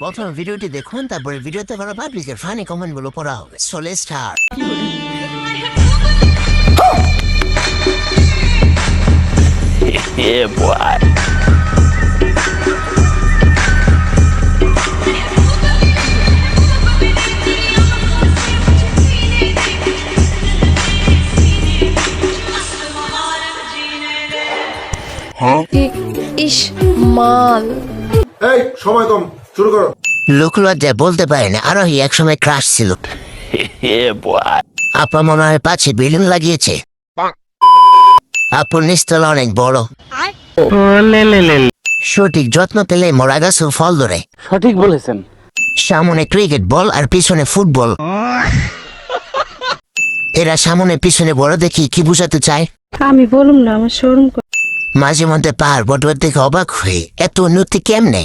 প্রথম ভিডিওটি দেখুন, তারপরে ভিডিওতে করা পাবলিকের ফানি কমেন্ট গুলো পড়া হবে। So let's start. Yeah, boy. ইস মাল। এই সময় কম, শুরু করো। লোকলজ্জায় বলতে পারে না, আরোহী একসময় ক্রাশ ছিল। Yeah, boy. আপনার মনে হয় পাচ্ছে বেলুন লাগিয়েছে। আপনার নিস্তলা অনেক বড়। সঠিক যত্ন পেলে মরা গাছও ফল ধরে। সঠিক বলেছেন। সামনে ক্রিকেট বল আর পিছনে ফুটবল। এরা সামনে পিছনে বড় দেখি কি বুঝাতে চায়? আমি বলুম না, আমার শোরুম। মাঝে মধ্যে পাহাড় বটুয়ার থেকে অবাক হয়ে এত উন্নতি কেমনে?